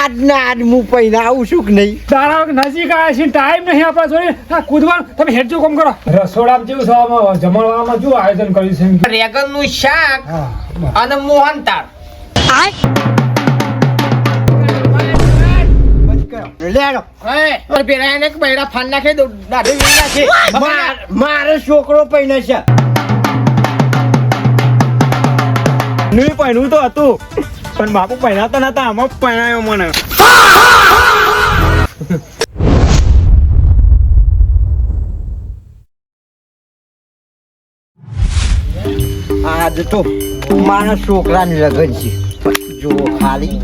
આજના આજ હું પૈને આવું છું કે નહીં તારા નજીક આવ્યા છે ટાઈમ નહીં આપણા જોડે આ કૂદવાનું તમે હેડજો કામ કરો રસોડામાં જેવું થવામાં જમણવામાં શું આયોજન કર્યું છે રેગન નું શાક અને મોહનતાળ લેડો પેલા એને બૈરા ફાન નાખે દાઢી વીણી નાખે મારો છોકરો પૈને છે નહીં પહેણું તો હતું પણ બાપુ પહેરાતા નતા આમાં પહેરાયો મને આજ તો મારા છોકરાની લગન છે જો ખાલી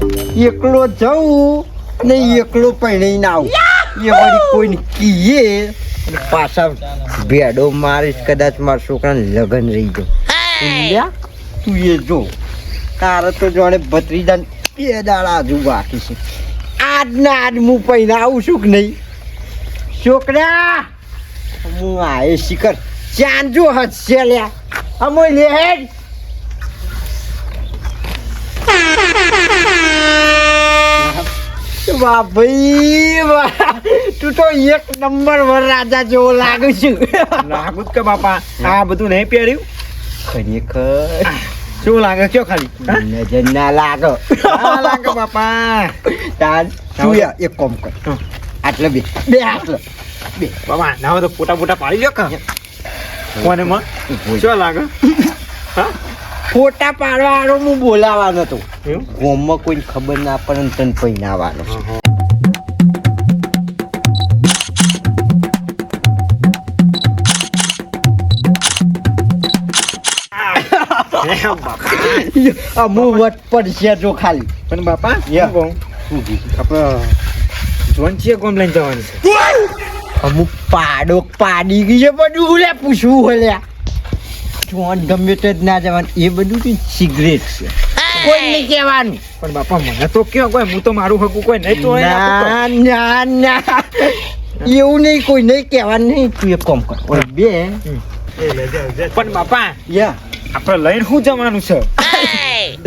એકલો જવું ને એકલો પૈણી ના આવું એ વળી કોઈને કીએ પાછા ભેડો મારીશ કદાચ મારા છોકરાને લગન રહી જાઉં તું એ જો તારે તો જોડે ભત્રીજા 2 દાડા હજુ બાકી છે આજના આજ હું પૈને આવું છું કે નહીં છોકરા હું આયે શિખર ચાંજો હશે લ્યા અમોય લે હેડ વાહ ભાઈ વાહ તું તો એક નંબર વર રાજા જેવો લાગુ છું લાગુ કે બાપા આ બધું નહીં પહેર્યું ખરેખર શું લાગે કયો ખાલી નજર ના લાગે લાગે બાપા તાર તું એક કામ કર આટલે બે આટલે બે બાપા ના તો ફોટા પાડી લ્યો કા કોને માં શું લાગે ફોટા પાડવાનો હું બોલાવાનો હતો એવું ગોમમાં કોઈ ખબર ના પડે ને તને પહેરાવાનો અમુ વટ પડશે જો ખાલી પણ બાપા યા. શું કહું આપણે જોન છીએ કોમ લઈને જવાનું છે અમુક પાડી ગઈ છે બધું લે પૂછવું હોય જોન ગમે તે જ ના જવાનું એ બધું તો સિગરેટ છે કોઈ નહીં કહેવાનું પણ બાપા મને તો કયો કોઈ હું તો મારું હકું કોઈ નહીં તો ના એવું નહીં કોઈ નહીં કહેવાનું નહીં તું એક કામ કર ઓય બે પણ બાપા યા આપણે લઈને શું જવાનું છે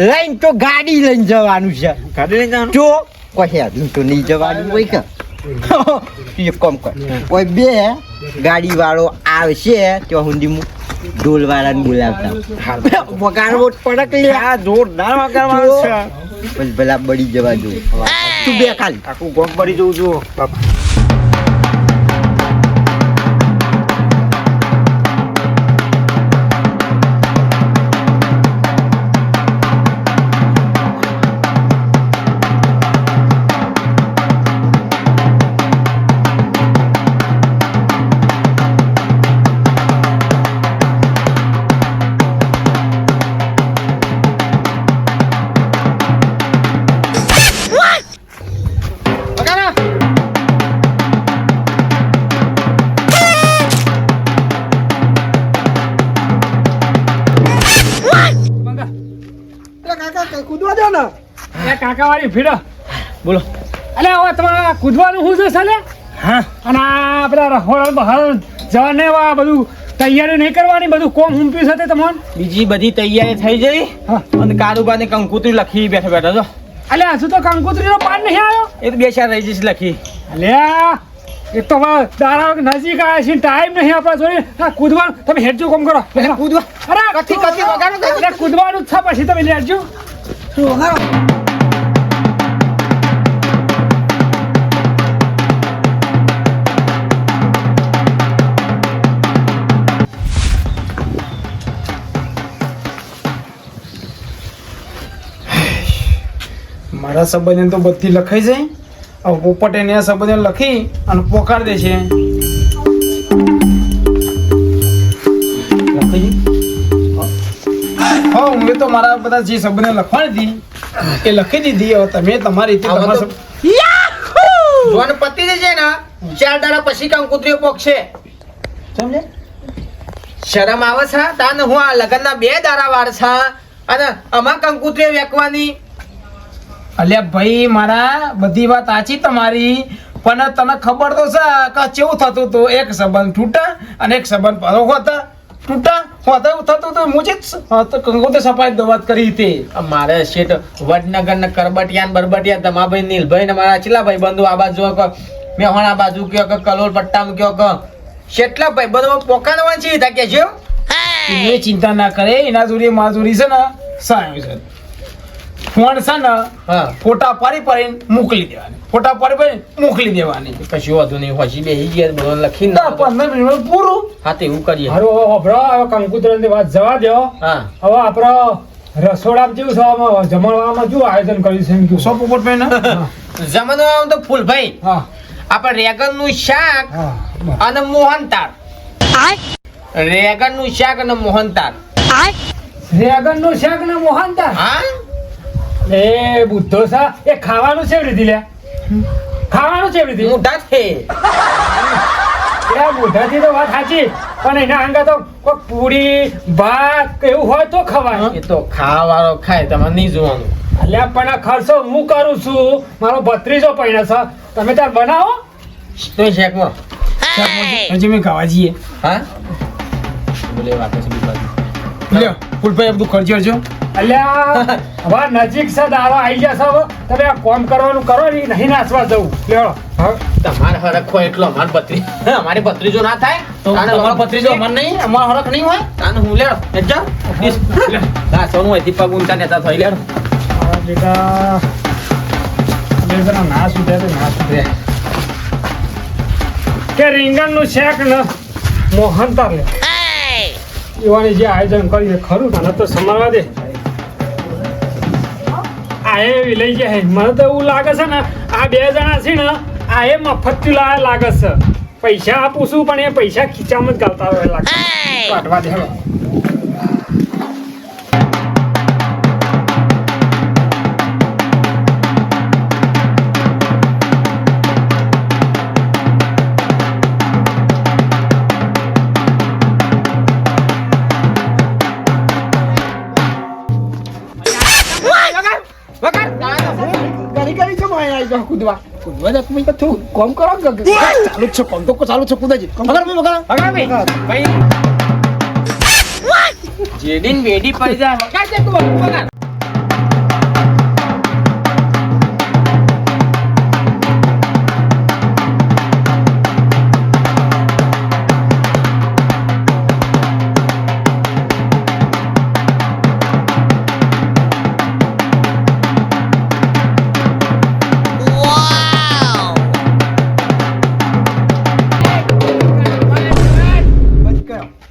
લઈને તો ગાડી લઈને જવાનું છે ગાડી લઈને જવાનું જો કોઈ હેરું તો નહીં જવાનું હોય કે તું એક કામ કર ઓય બે ગાડી વાળો આવશે ત્યાં સુધી હું ઢોલ વાળાને બોલાવતા વગાડવો પડક લે આ જોરદાર વગાડવાનું છે બસ ભલા બળી જવા દો તું બે ખાલી આખું ગોમ પડી જવું જો બાપા કાકા વાળી ભીડો બોલો અલે હવે તમારે કૂદવાનું શું છે સાલે હા અને આ બધા રખોડા બહાર જવાને આ બધું તૈયારી નહીં કરવાની બધું કોમ હુંપ્યું છે તે તમને બીજી બધી તૈયારી થઈ જઈ હા અને કારુબા ને કંકુતરી લખી બેઠા બેઠા જો અલે હજુ તો કંકોત્રીનો પાન નહીં આવ્યો એ તો 2-4 રહી જઈશ લખી અલ્યા એક તો હવે દારા નજીક આવ્યા છે ટાઈમ નહીં આપણા જોડે આ કૂદવાનું તમે હેડજો કામ કરો કૂદવા અરે કથી વગાડો અરે કૂદવાનું જ છે પછી તમે લેજો મારા સંબંધ તો બધી લખાઈ જાય હવે પોપટ એને સંબંધ લખી અને પોકાર દે છે હા હું તો મારા બધા જે સંબંધ લખવાની હતી એ લખી દીધી હવે તમે તમારી રીતે તમારા જોન પતિ છે ને 4 દાડા પછી કંકુતરીઓ પોકશે સમજે શરમ આવે છે તાને હું આ લગનના 2 દાડા વાર છે અને અમાર કંકુતરીઓ વેકવાની અલ્યા ભાઈ મારા બધી વાત સાચી તમારી પણ તને ખબર તો છે કે કેવું થતું હતું એક સંબંધ તૂટા અને એક સંબંધ પરો હોતા તૂટા થતું તો મુજે તો કંકોત્રી સફાઈ દવા કરી તે મારે શેઠ વડનગર ને કરબટિયા ને બરબટિયા તમાભાઈ નીલભાઈ ને મારા ચેટલા ભાઈ બંધુ આ બાજુ મેહોણા બાજુ કયો કે કલોલ પટ્ટામાં કયો કે કેટલા ભાઈ બંધુ પોકાનવા છે તા કે જો એ ચિંતા ના કરે એના જોડે માજોરી છે ને સાયો છે ફોન છે ને હા ફોટા પાડીને મોકલી દેવાની ફોટા પાડીને મોકલી દેવાની કશું વાંધો નહીં હોશી બેહી ગયા બધું લખી 15 મિનિટ પૂરું હા તો એવું કરીએ હારું હવે હોભળો, હવે કંકુતરાની વાત જવા દો. હા હવે આપણે રસોડામાં કેવું છે આમાં જમણવામાં શું આયોજન કર્યું છે એમ કયું? સો પોપટ ભાઈ ને જમવાનું તો ફૂલભાઈ હા આપણે રેગન નું શાક હા બસ. અને મોહનતાળ રેગન નું શાક અને મોહનતાળ રેગનનું શાક ને મોહનથાળ. હા એ બુદ્ધો સા એ ખાવાનું છે રીતિ લે ખાવાનું છે રીતિ મોટા છે એ મોઢાથી તો વાત સાચી પણ એના અંગા તો કોઈ પૂરી ભાત કે એવું હોય તો ખવાય. એ તો ખાવાળો ખાય તમારે નહીં જોવાનું અલ્યા પણ આ ખર્ચો હું કરું છું, મારો ભત્રીજો પૈણા છે, તમે તાર બનાવો. તો શેકમાં હજી મેં ખાવા જઈએ હા બોલે વાત છે બી બાજુ લ્યો ફૂલભાઈ બધું ખર્ચી કરજો અલ્યા હવે નજીક છે દારો આવી જશે. હવે તમે આ કામ કરવાનું કરો ને નહીં નાચવા જવું. લ્યો તમારે હરખ હોય એટલો અમાર ભત્રી અમારી ભત્રીજો ના થાય તાને તમારો અમારો ભત્રીજો અમાર નહીં અમારો હરખ નહીં હોય તાને હું લેડો હેજા ના સોનું હોય પગ ઊંચા નેતા થઈ લેડો આ બેટા બે જણા ના સુધે તો ના સુધે કે રીંગણનું શાક ને મોહનથાળ લે એવાની જે આયોજન કર્યું ખરું તને તો સમારવા દે. આ એવી લઈ જાય મને તો એવું લાગે છે ને આ બે જણા છે ને આ એ મફત લાગે છે. પૈસા આપું છું પણ એ પૈસા ખીચામાં જ ગાલતા હોય લાગે. કાઢવા દે હવે. જેડીન વેડી પડી જાય વગાડ દે તું વગાડ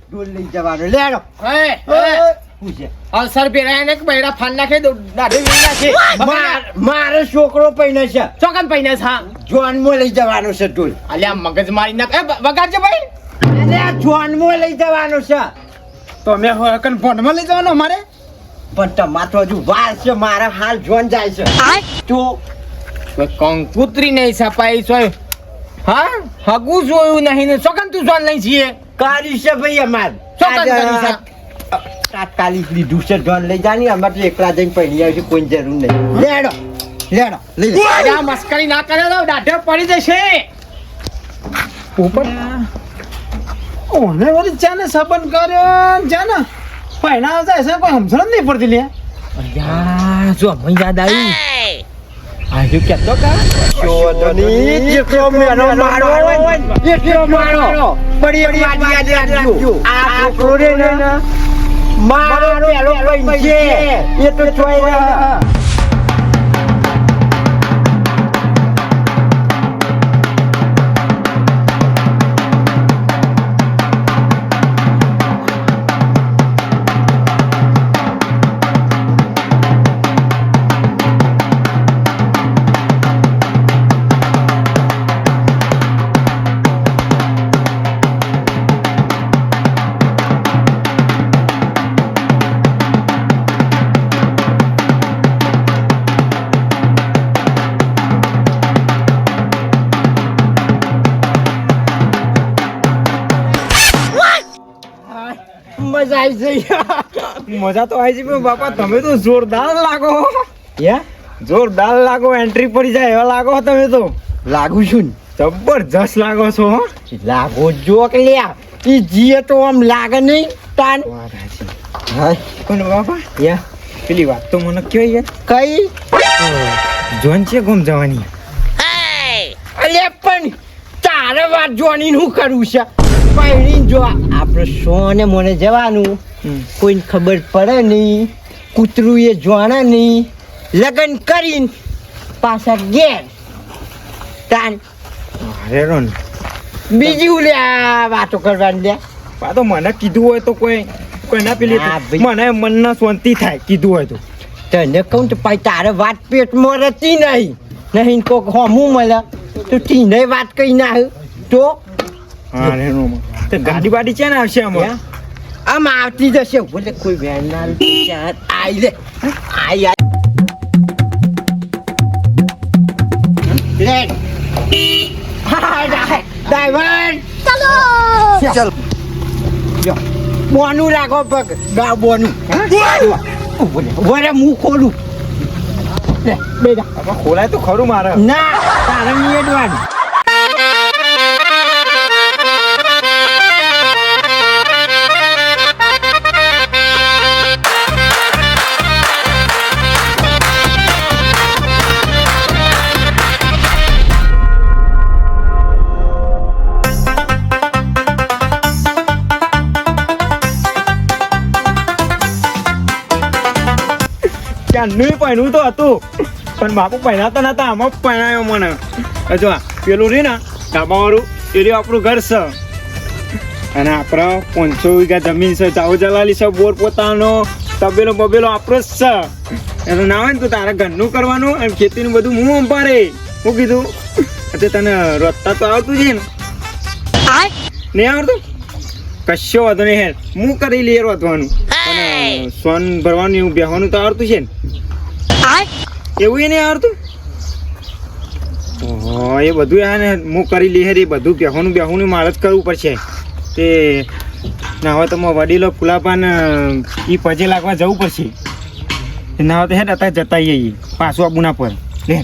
ડોલ લઈ જવાનો લેડો. શું છે? અવસર પેરાય ને બૈરા ફાન નાખે દાઢી વી નાખે મારો છોકરો પૈણા છે, ચોકન પૈને છે જોનમાં લઈ જવાનો છે ડોલ. અલ્યા મગજ મારી નાખ વગાડજો ભાઈ અરે આ જોનમાં લઈ જવાનો છે. તો અમે હકન ફોનમાં લઈ જવાનો અમારે પણ તમાર તો હજુ વાર છે, મારા હાલ જોન જાય છે. તું કંકુતરી નહીં સપાઈ સોય હા હગું જોયું નહીં ને ચોકન તું જોન લઈ છીએ કાઢી છે ભાઈ અમાર ચોકન કરી છે તાત્કાલિક લીધું છે જોન લઈ જાની. અમાર તો એકલા જઈને પૈણી આવશે, કોઈ જરૂર નહીં. લેડો લેડો લઈ લે. અરે આ મસ્કરી ના કરે તો દાઢે પડી જશે પોપટ ઓને વળી ચાને સંબંધ કર્યો જાને પૈણા જાય છે કોઈ સમજણ જ નહીં પડતી લે યાર જો મને યાદ આવ્યું આજુ કેતો કા શોધની જેટલો મેનો મારો હોય ને એટલો મારો. પડી એક વાત યાદ રાખજો, આ છોકરો રે ને મારો પેલો ભાઈ છે એ તો ચોય રહે. મજા આવી જઈ. મજા તો આવી છે પણ બાપા તમે તો જોરદાર લાગો હે જોરદાર લાગો એન્ટ્રી પડી જાય એવા લાગો તમે તો લાગુ છું ને જબરજસ્ત લાગો છો હો લાગો જો કે લ્યા ઈ જીએ તો આમ લાગે નહીં. તાન હા પણ બાપા યા પેલી વાત તો મને કયો યાર કઈ જોન છે ગુમ જવાની અલે પણ તારે વાત જોવાની હું કરું છે પૈણી જો આપણે સોને મને જવાનું કોઈને ખબર પડે નહીં કૂતરું એ જોણે નહીં લગ્ન કરીને પાછા ઘેર તાન અરે રોન બીજું લે આ વાતો કરવાની લે આ તો મને કીધું હોય તો કોઈ ના પેલી ના ભાઈ. મને મનના શાંતિ થાય કીધું હોય તો તને કહું તો પછી તારે વાત પેટમાં રહેતી નહીં કોક હોમું મળે તો તીને વાત કહી ના તો અરે રોમ તો ગાડી બાડી છે ને આવશે આમાં આમ આવતી જશે બોલે કોઈ વેન ના આઈ લે આઈ લે ડ્રાઈવર ચાલો ચલો બોનું રાખો પગ ગા બોનું વરે મું ખોલું લે બેડા આમાં ખોલાય તો ખરું મારે ના તારે નિયડવાનું ક્યાંનું પહેણું તો હતું પણ બાપુ પહેરાતા નતા આમાં પહેરાયો મને જો આ પેલું રે ને ધાબાવાળું એ રહ્યું આપણું ઘર છે અને આપણે 500 વીઘા જમીન છે ચાવો જલાલી છે બોર પોતાનો તબેલો બબેલો આપણો જ છે એટલે ના હોય ને તો તારે ઘરનું કરવાનું અને ખેતીનું બધું હું અંપારે હું કીધું એટલે તને રોજતા તો આવતું છે ને નહીં આવડતું કશો વાંધો નહીં હેર હું કરી લઈએ રોધવાનું અને સોન ભરવાનું એવું બેહવાનું તો આવડતું છે ને એવું એ નહીં આવડતું ઓહો એ બધું આ ને હું કરી લઈએ એ બધું બેહવાનું મારે જ કરવું પડશે તે ના હોય તો વડીલો ફુલાપાન એ પજે લાગવા જવું પડશે ના હોય તો હેડ અત્યારે જતા આવીએ પાછું આબુ ના પર લે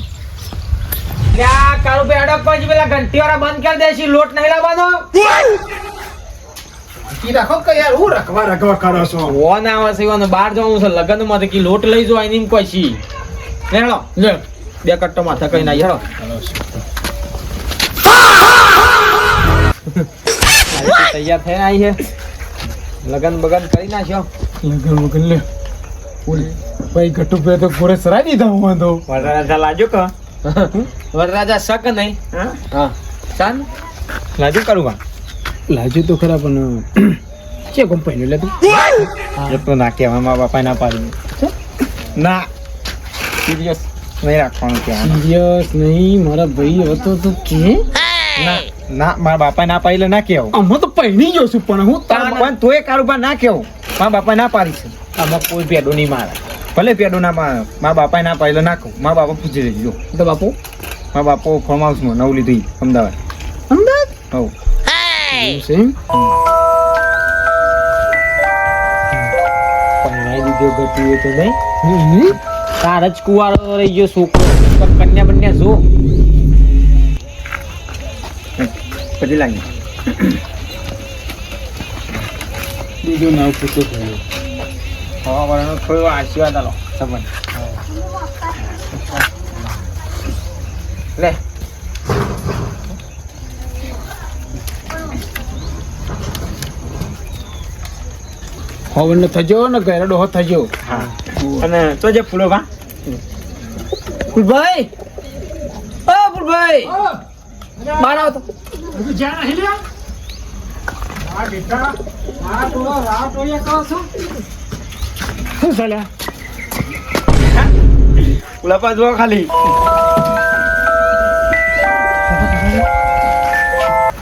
કાળુ ભાઈ અડક પછી પેલા ઘંટી વાળા બંધ કરી દેશી લોટ નહીં લાવવાનો રાખો કે યાર હું રખવા કરો છો ફોન આવે છે એવાનો બહાર જવાનું છે લગ્ન માં કે લોટ લઈ જો આઈને પછી હેલો લે બે કટ્ટો માથા કઈ ના હેલો તૈયાર થઈને આવી છે લગન બગન કરી નાખ્યો લગન લે ભાઈ ગટુ પે તો પૂરે સરાઈ દીધા હું તો વરરાજા લાજો ક વરરાજા શક નહીં હા ચાલ લાજો કરું કા લાજુ તો ખરા પણ છે કંપની લે તું એ તો ના કહેવા મા બાપા ના પાડી ના સિરિયસ નહીં રાખવાનું કહેવાનું સિરિયસ નહીં મારા ભાઈ હવે તો તું કે ના મારા બાપા ના પાડી ના કેવું આમાં તો પહેરી ગયો છું પણ હું પણ તોય કારોબાર ના કેવું મારા બાપા ના પાડી છે આમાં કોઈ પેડો નહીં મારે ભલે પેડો ના મારે મારા બાપા ના પાડી ના કહું મારા બાપા પૂછી લેજો તો બાપુ મારા બાપો ફાર્મ હાઉસમાં નવું લીધું અમદાવાદ અમદાવાદ હવ છે પહેરાઈ દીધો ગતું એ તો નહીં નહીં તાર જ કુવારો રહી ગયો છોકરો કન્યા બન્યા જો પછી લાગી બીજો નાવ પૂછો થયો હવા વાળાનો થોડો આશીર્વાદ આલો સંબંધ લે હવે ને થજો ને ગેરડો હો થજો હા અને તો જે ફૂલો બા ફૂલભાઈ ઓ ફૂલભાઈ બહાર આવો તો જ્યાં નહીં લ્યા આ બેટા આ થોડો રાત હોય કહો છો શું ચાલ્યા ફૂલાપા જો ખાલી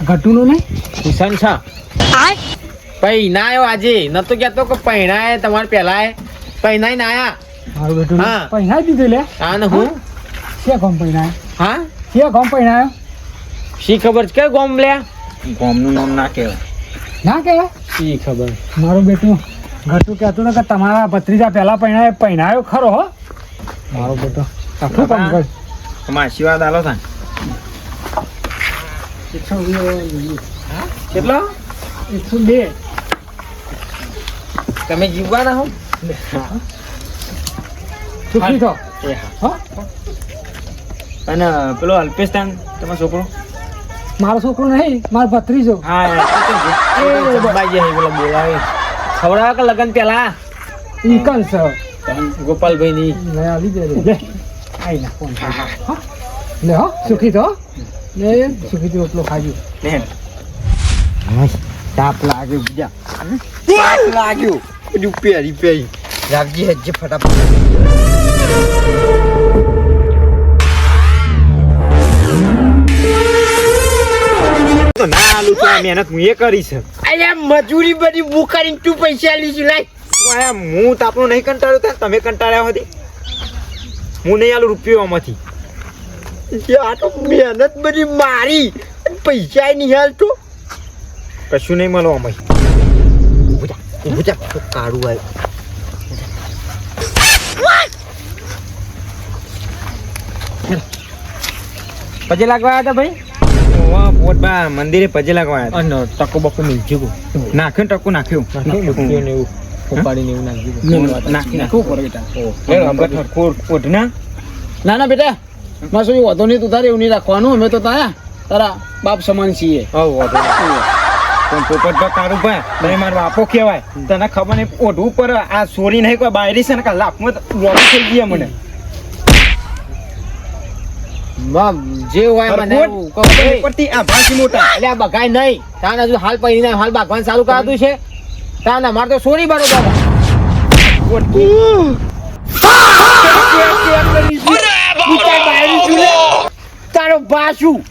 ઘટુનો નહીં કિશન છે પૈના આવ્યો આજે નતો કહેતો કે પૈણા તમારે પેલા પૈના ના આયા મારું બેટું હા. પૈણા દીધું લે હા ને હું છે કોમ પૈણા હા છે કોમ પૈણા શી ખબર છે કે ગોમ લે ગોમનું નામ ના કહેવાય ના કહેવાય શી ખબર મારું બેટું ઘટું કહેતું ને કે તમારા ભત્રીજા પહેલા પૈણાયો ખરો હો મારો બેટો આખું કામ કર તમારા આશીર્વાદ આલો તા કેટલો 102 તમે જીવવાના હો સુખી થો એ હા અને પેલો અલ્પેસ્તાન તમારો છોકરો મારો છોકરો નહીં મારો ભત્રીજો હા જમાઈ જાય પેલો બોલાવે ખવડાવો કે લગન પેલા ઈ કન છે ગોપાલભાઈ ની લે આવી દે લે આઈ ના ફોન હા લે હો સુખી થો લે સુખી થો એટલો ખાજો ને તાપ લાગ્યો બીજા તાપ લાગ્યો બધું પહેરી રાખજી હેજે ફટાફટ તો ના આલુ તો આ મહેનત હું એ કરી છે અલ્યા મજૂરી બધી હું કરીને તું પૈસા લીધી લાય હું તો આપણું નહીં કંટાળ્યો હતા તમે કંટાળ્યા હતી હું નહીં આલું રૂપિયો આમાંથી આ તો મહેનત બધી મારી પૈસા નહીં હાલતો કશું નહીં મળો આમાં ઊભું થા કાળું આવ્યું પછી લાગવા આવ્યા હતા ભાઈ પોટબા મંદિરે પજે લાગવા અને ટકો બકો મિલજ્યું નાખ્યું ટકું નાખ્યું એવું ઉપાડીને એવું નાખી ના ના બેટા મારે શું વધુ નહીં તું તારે એવું નહીં રાખવાનું અમે તો તારા બાપ સમાન છીએ પણ પોપટભાઈ કારું ભાઈ તમે મારો બાપો કહેવાય તને ખબર નહીં ઓઢવું પર આ સોરી નહીં કોઈ બાયરી છે ને કાલ લાફમાં લોબી થઈ ગઈ મને જે હોય મને એવું કહો ભાઈ. પડતી આ ભાંસી મોટા એટલે આ બગાય નહીં તાન હજુ હાલ પડી ને હાલ ભાગવાન ચાલુ કરાતું છે તાન અમારે તો સોરી બરોબર તારો બાસુ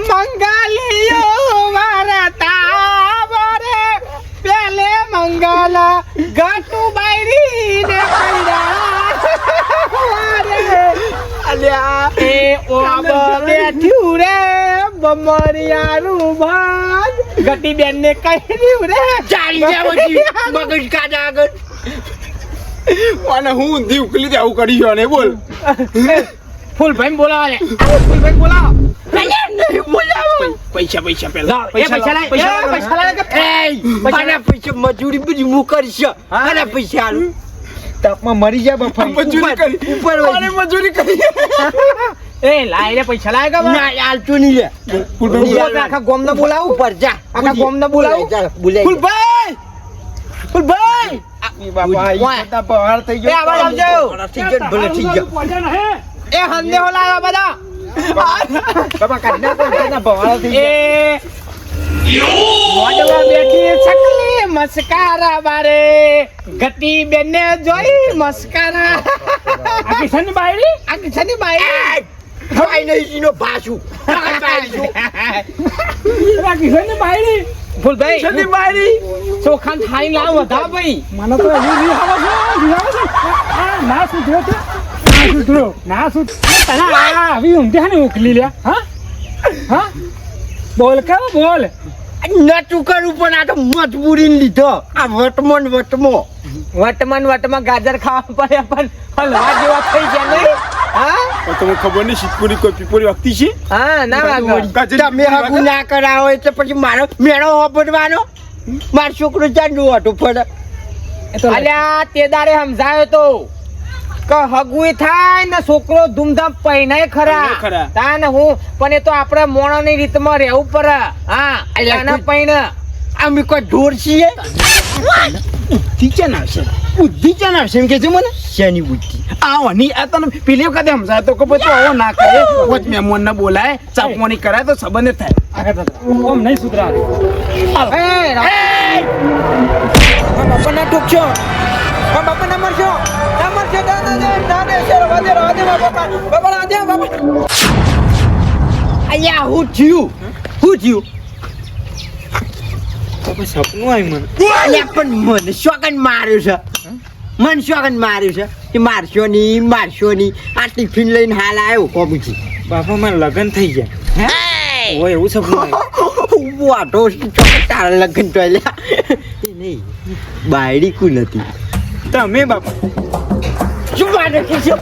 મંગાલિયો મારા તાવરે પેલે મંગલા ગાટુ બાયરી ને પૈડા અલ્યા એ ઓબ બેઠ્યું રે બમરિયાનું ભાન ગટી બેન ને કહ્યું રે ચાલી જાવ મગજ કાઢા આગળ અને હું દીવકલી દે આવું કરી ગયો ને બોલ ફૂલભાઈ બોલાવા લે ફૂલભાઈ બોલાવો પૈસા પેલા પૈસા મજૂરી બધી હું કરીશ અને પૈસા આલું તાપમાં મરી જાય બફા મજૂરી કરી ઉપર અને મજૂરી કરી એ લાય રે પૈસા લાય કે ના આલતું નહીં લે આખા ગોમને બોલાવું ઉપર જા આખા ગોમને બોલાવું બોલાય ફૂલભાઈ ફૂલભાઈ બાપા ઈ કરતા બહાર થઈ એ ગયો આવાજ આવજો થઈ ગયો ભલે થઈ ગયો એ હંદે હોલાયો બધા બાપા કાઢના કોઈ બહાર થઈ ગયો મોડવા બેઠી છકલી મસ્કારા બારે ગટી બેને જોઈ મસ્કારા આ કિશન બાયરી આ કિશન બાયરી ભાઈ નહીં સીનો ભાસુ આ કિશન બાયરી ફૂલભાઈ કિશન બાયરી ચોખાન થાઈ લાવ વધા ભાઈ મને તો હજી રીહાવો છે આ ના સુધર્યો છે ના સુધર્યો ના સુધર્યો તને આ આવી ઊંધી ને ઉકલી લે હા બોલ કે બોલ નતું કરું પણ આ તો મજબૂરી લીધો આ વટમાં ગાજર ખાવા પડે પણ હલવા જેવા થઈ ગયા નહીં હા તમને ખબર નહીં શીતપુરી કોઈ પીપોરી વાગતી છે હા ના વાગો તમે હગું ના કરાવો એટલે પછી મારો મેળો વાપરવાનો મારો છોકરો ચાંદુ હતો પડે અલ્યા તે દાડે સમજાયો તો કે હગુઈ થાય ને છોકરો ધૂમધામ પહેણાય ખરા તા ને હું પણ એ તો આપણે મોણાની રીતમાં રહેવું પડે હા અલ્યા પહેણ અમે કોઈ ઢોર છીએ બુદ્ધિ ચાન આવશે એમ કે છે મને શેની બુદ્ધિ આવો નહીં આ તને પેલી વખતે સમજાય તો કે તું આવો ના કરે વચ મહેમાન ને બોલાય ચાપવાની કરાય તો સંબંધ થાય ઓમ નહીં સુધરા બાપા ના ટૂંકશો બાપા ના મરશો અહીંયા હું થયું બાપા સપનું આવ્યું મને અહીંયા પણ મને શોકન માર્યું છે કે મારશો નહીં આ ટિફિન લઈને હાલ આવ્યો કોબુજી બાપા મારા લગ્ન થઈ ગયા હોય એવું સપનું આવ્યું વાટો તારા લગ્ન તો એ નહીં બાયડી કુલ હતી તમે બાપા કાઢી નાખીશું.